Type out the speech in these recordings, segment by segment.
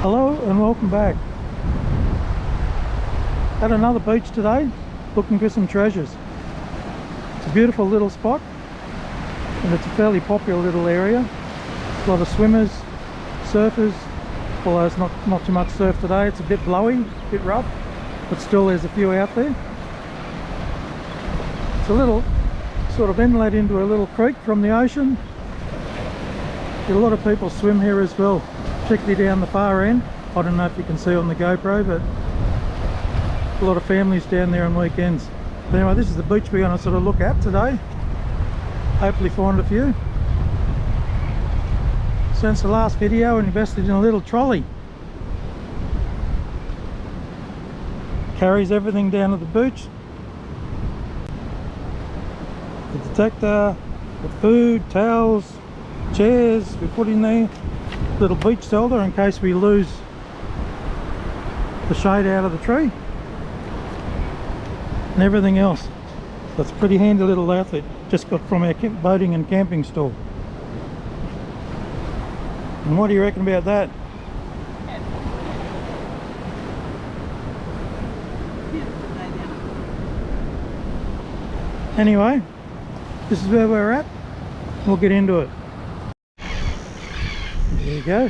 Hello and welcome back. At another beach today, looking for some treasures. It's a beautiful little spot and it's a fairly popular little area. A lot of swimmers, surfers, although it's not too much surf today. It's a bit blowy, a bit rough, but still there's a few out there. It's a little sort of inlet into a little creek from the ocean. A lot of people swim here as well, particularly down the far end. I don't know if you can see on the GoPro, but a lot of families down there on weekends. But anyway, this is the beach we're going to sort of look at today. Hopefully find a few. Since the last video, I invested in a little trolley. Carries everything down to the beach. The detector, the food, towels, chairs we put in there, little beach shelter in case we lose the shade out of the tree, and everything else. So it's a pretty handy little outfit, just got from our boating and camping store. And what do you reckon about that? Anyway, this is where we're at. We'll get into it. There you go.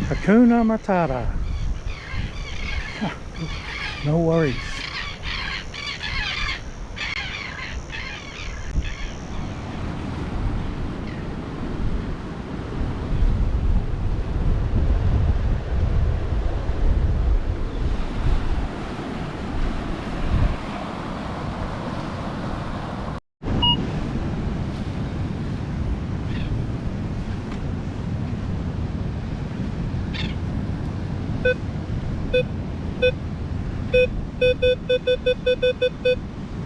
Hakuna Matata. No worries.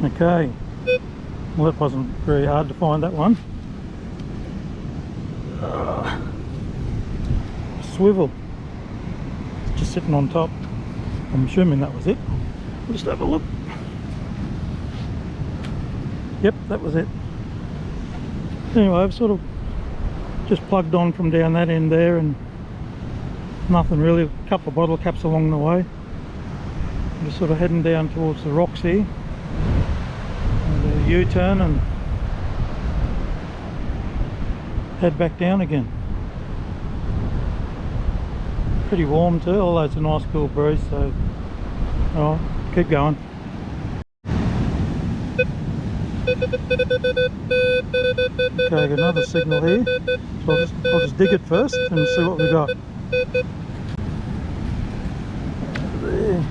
Okay, well that wasn't very hard to find, that one. Swivel, it's just sitting on top. I'm assuming that was it. We'll just have a look. Yep, that was it. Anyway, I've sort of just plugged on from down that end there and nothing really. A couple of bottle caps along the way. I'm just sort of heading down towards the rocks here. U-turn and head back down again. Pretty warm too, although it's a nice cool breeze, so keep going. Okay, I got another signal here, so I'll just dig it first and see what we got. There.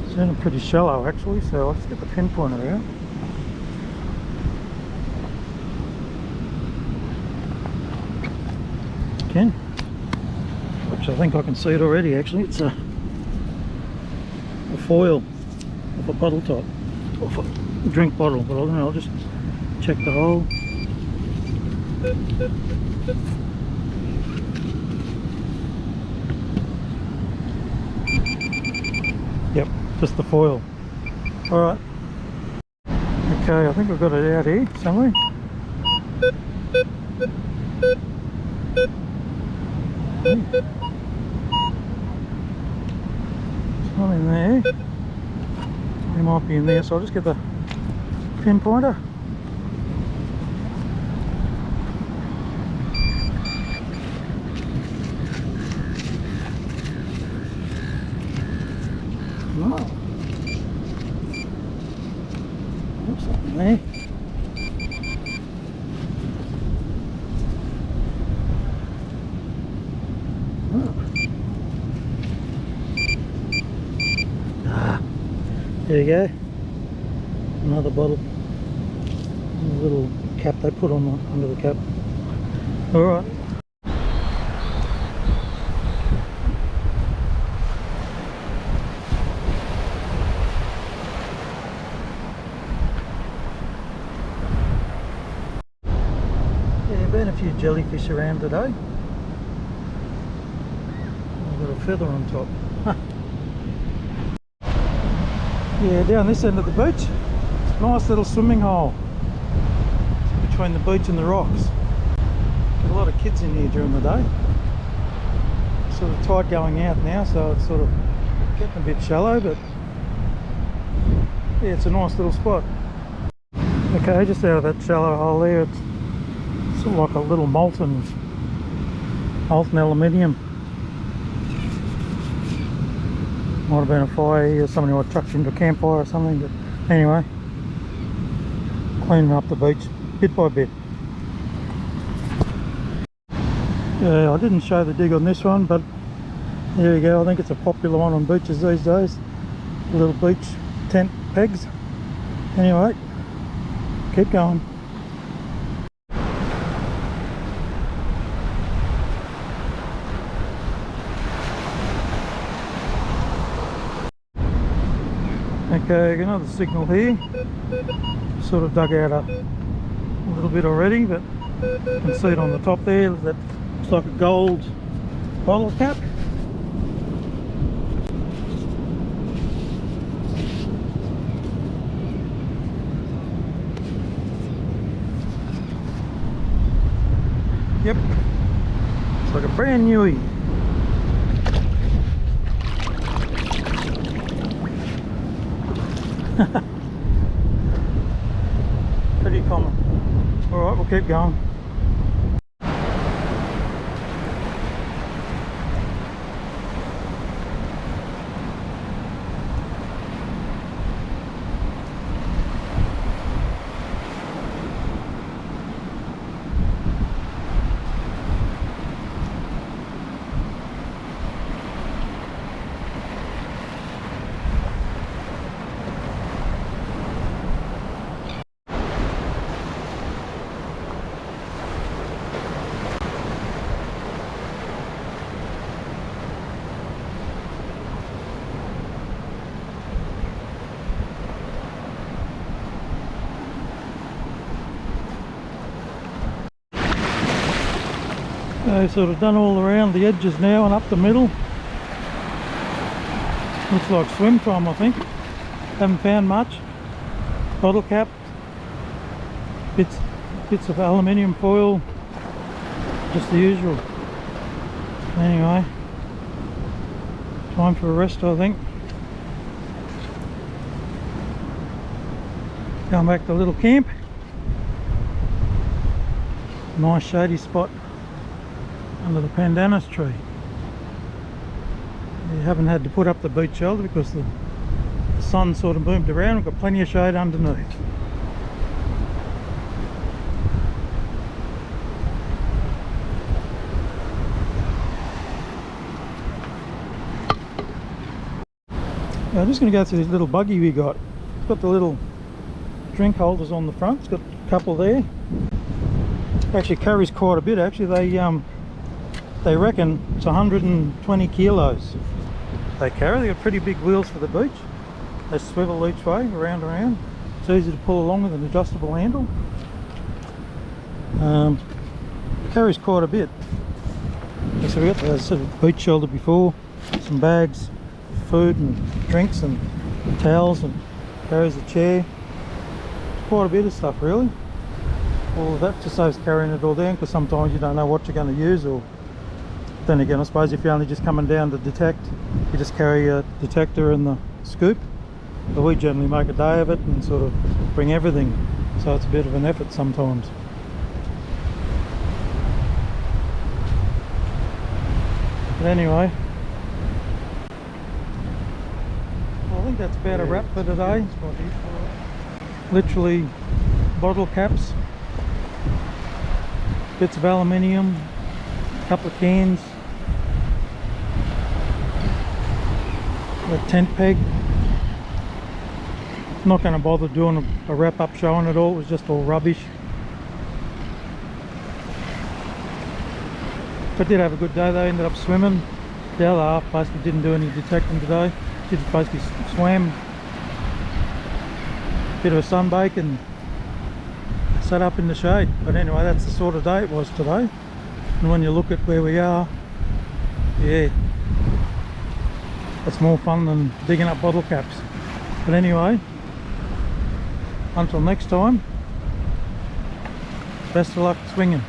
It's sounding pretty shallow actually, so let's get the pinpointer out. Again, which I think I can see it already actually. It's a foil of a bottle top, off a drink bottle, but I don't know, I'll just check the hole. Yep, just the foil. Alright. Okay, I think I've got it out here somewhere. It's not in there. It might be in there, so I'll just get the pinpointer. No. There's something there. There you go. Another bottle. A little cap they put on under the cap. Alright. Been a few jellyfish around today. I've got a feather on top. Yeah, down this end of the beach, it's a nice little swimming hole. between the beach and the rocks. There's a lot of kids in here during the day. Sort of tide going out now, so it's sort of getting a bit shallow, but yeah, it's a nice little spot. Okay, just out of that shallow hole there, it's sort of like a little molten aluminium. Might have been a fire here, somebody might have chucked into a campfire or something, but anyway, cleaning up the beach bit by bit. Yeah, I didn't show the dig on this one, but there you go. I think it's a popular one on beaches these days. Little beach tent pegs. Anyway, keep going. Okay, another signal here. Sort of dug out a little bit already, but you can see it on the top there. That looks like a gold bottle cap. Yep, it's like a brand newie. Pretty common. Alright, we'll keep going. I've sort of done all around the edges now and up the middle. Looks like swim time, I think. Haven't found much. Bottle cap, bits of aluminium foil, just the usual. Anyway, time for a rest, I think. Going back to the little camp. Nice shady spot under the pandanus tree. You haven't had to put up the beach shelter because the sun sort of moved around. We've got plenty of shade underneath. I'm just going to go through this little buggy we got. It's got the little drink holders on the front. It's got a couple there. Actually carries quite a bit. Actually, they reckon it's 120 kilos they carry. They've got pretty big wheels for the beach. They swivel each way, around and around. It's easy to pull along with an adjustable handle. Carries quite a bit. So we got the sort of beach shelter before, some bags, food and drinks and towels, and carries a chair. Quite a bit of stuff really. All of that just saves carrying it all down, because sometimes you don't know what you're going to use. Or then again, I suppose if you're only just coming down to detect, you just carry a detector and the scoop. But we generally make a day of it and sort of bring everything, so it's a bit of an effort sometimes. But anyway, I think that's about a wrap for today. Literally bottle caps, bits of aluminium, a couple of cans, a tent peg. Not going to bother doing a wrap up showing it all. It was just all rubbish. But did have a good day though. Ended up swimming. The other half basically didn't do any detecting today. Just basically swam, bit of a sunbake and sat up in the shade. But anyway, that's the sort of day it was today. And when you look at where we are, yeah, it's more fun than digging up bottle caps. But anyway, until next time, Best of luck swinging.